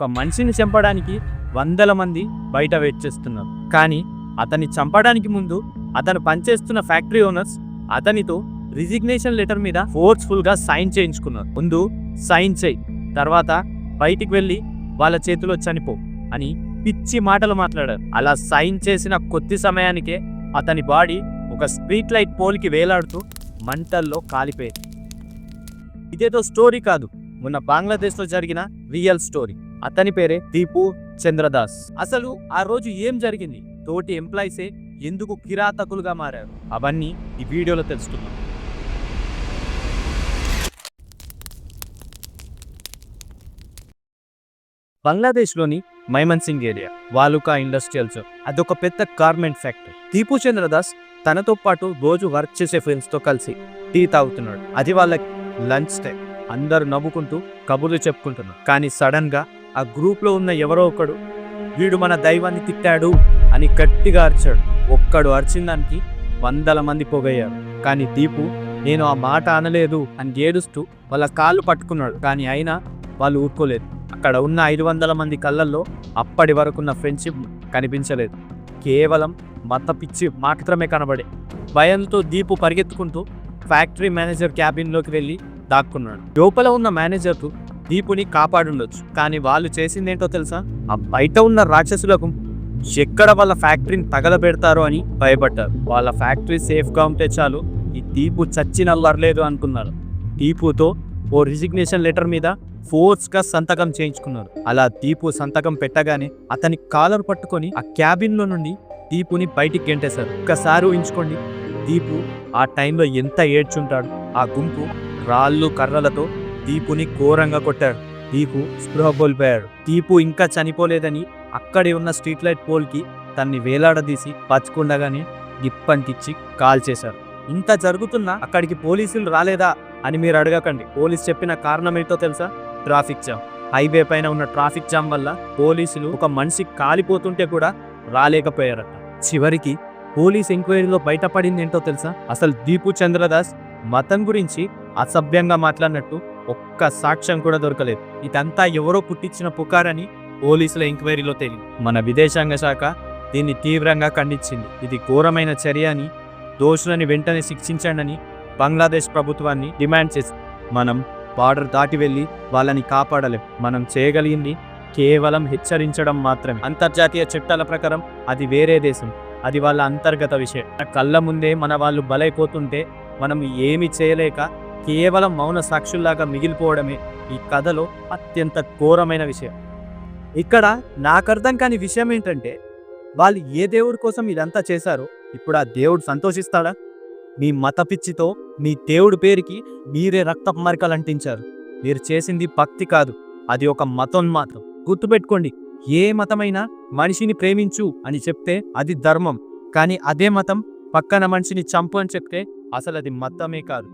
ఒక మనిషిని చంపడానికి వందల మంది బయట వెయిట్ చేస్తున్నారు. కానీ అతన్ని చంపడానికి ముందు అతను పనిచేస్తున్న ఫ్యాక్టరీ ఓనర్స్ అతనితో రిజిగ్నేషన్ లెటర్ మీద ఫోర్స్ఫుల్గా సైన్ చేయించుకున్నారు. ముందు సైన్ చేయి, తర్వాత బయటికి వెళ్ళి వాళ్ళ చేతిలో చనిపో అని పిచ్చి మాటలు మాట్లాడారు. అలా సైన్ చేసిన కొద్ది సమయానికే అతని బాడీ ఒక స్ట్రీట్ లైట్ పోల్కి వేలాడుతూ మంటల్లో కాలిపోయింది. ఇదేదో స్టోరీ కాదు, మొన్న బంగ్లాదేశ్లో జరిగిన రియల్ స్టోరీ. అతని పేరే దీపు చంద్రదాస్. అసలు ఆ రోజు ఏం జరిగింది, తోటి ఎంప్లాయీసే ఎందుకు కిరాతకులుగా మారారు, అవన్నీ ఈ వీడియోలో తెలుసుకుందాం. బంగ్లాదేశ్లోని మైమన్సింగ్ ఏరియా వాలుకా ఇండస్ట్రియల్ జోన్, అదొక పెద్ద గార్మెంట్ ఫ్యాక్టరీ. దీపు చంద్రదాస్ తనతో పాటు రోజు వర్క్ చేసే ఫ్రెండ్స్తో కలిసి టీ తాగుతున్నాడు. అది వాళ్ళ లంచ్ టైం. అందరు నవ్వుకుంటూ కబుర్లు చెప్పుకుంటున్నారు. కానీ సడన్ గా ఆ గ్రూప్ లో ఉన్న ఎవరో ఒకడు, వీడు మన దైవాన్ని తిట్టాడు అని గట్టిగా అరిచాడు. ఒక్కడు అరిచిన దానికి వందల మంది పోగయ్యారు. కానీ దీపు నేను ఆ మాట అనలేదు అని ఏడుస్తూ వాళ్ళ కాళ్ళు పట్టుకున్నాడు. కానీ అయినా వాళ్ళు ఊరుకోలేదు. అక్కడ ఉన్న 500 మంది కళ్ళల్లో అప్పటి వరకున్న ఫ్రెండ్షిప్ కనిపించలేదు. కేవలం మత పిచ్చి మాత్రమే కనబడే. భయంతో దీపు పరిగెత్తుకుంటూ ఫ్యాక్టరీ మేనేజర్ క్యాబిన్లోకి వెళ్ళి దాక్కున్నాడు. లోపల ఉన్న మేనేజర్కు దీపుని కాపాడుండొచ్చు, కానీ వాళ్ళు చేసిందేంటో తెలుసా? ఆ బయట ఉన్న రాక్షసులకు ఎక్కడ వాళ్ళ ఫ్యాక్టరీని తగలబెడతారో అని భయపడ్డారు. వాళ్ళ ఫ్యాక్టరీ సేఫ్గా ఉంటే చాలు, ఈ దీపు చచ్చినల్లర్లేదు అనుకున్నారు. దీపుతో ఓ రిజిగ్నేషన్ లెటర్ మీద ఫోర్స్గా సంతకం చేయించుకున్నారు. అలా దీపు సంతకం పెట్టగానే అతని కాలర్ పట్టుకొని ఆ క్యాబిన్లో నుండి దీపుని బయటికి గెంటేశారు. ఒక్కసారి ఊహించుకోండి, దీపు ఆ టైంలో ఎంత ఏడ్చుంటాడు. ఆ గుంపు రాళ్ళు కర్రలతో దీపుని ఘోరంగా కొట్టాడు. దీపు స్పృహ కోల్పోయాడు. దీపు ఇంకా చనిపోలేదని అక్కడే ఉన్న స్ట్రీట్ లైట్ పోల్కి తన్ని వేలాడదీసి పచ్చుకుండగానే గిప్పంటిచ్చి కాల్ చేశారు. ఇంత జరుగుతున్నా అక్కడికి పోలీసులు రాలేదా అని మీరు అడగకండి. పోలీసు చెప్పిన కారణం ఏంటో తెలుసా? Traffic jam. హైవే పైన ఉన్న ట్రాఫిక్ జామ్ వల్ల పోలీసులు ఒక మనిషి కాలిపోతుంటే కూడా రాలేకపోయారట. చివరికి పోలీస్ ఎంక్వైరీలో బయటపడింది ఏంటో తెలుసా? అసలు దీపు చంద్రదాస్ మతం గురించి అసభ్యంగా మాట్లాడినట్టు ఒక్క సాక్ష్యం కూడా దొరకలేదు. ఇదంతా ఎవరో పుట్టించిన పుకారని పోలీసుల ఎంక్వైరీలో తేలింది. మన విదేశాంగ శాఖ దీన్ని తీవ్రంగా ఖండించింది. ఇది ఘోరమైన చర్య అని, దోషులని వెంటనే శిక్షించండి బంగ్లాదేశ్ ప్రభుత్వాన్ని డిమాండ్ చేసింది. మనం బార్డర్ దాటి వెళ్ళి వాళ్ళని కాపాడలేం. మనం చేయగలిగింది కేవలం హెచ్చరించడం మాత్రమే. అంతర్జాతీయ చట్టాల ప్రకారం అది వేరే దేశం, అది వాళ్ళ అంతర్గత విషయం. కళ్ళ ముందే మన వాళ్ళు బలైపోతుంటే మనం ఏమి చేయలేక కేవలం మౌన సాక్షుల్లాగా మిగిలిపోవడమే ఈ కథలో అత్యంత ఘోరమైన విషయం. ఇక్కడ నాకు అర్థం కాని విషయం ఏంటంటే, వాళ్ళు ఏ దేవుడి కోసం ఇదంతా చేశారో ఇప్పుడు ఆ దేవుడు సంతోషిస్తాడా? మీ మత పిచ్చితో మీ దేవుడి పేరుకి మీరే రక్తపు మరకలు అంటించారు. మీరు చేసింది భక్తి కాదు, అది ఒక మతోన్మాదం. గుర్తుపెట్టుకోండి, ఏ మతమైనా మనిషిని ప్రేమించు అని చెప్తే అది ధర్మం. కానీ అదే మతం పక్కన మనిషిని చంపు అని చెప్తే అసలు అది మతమే కాదు.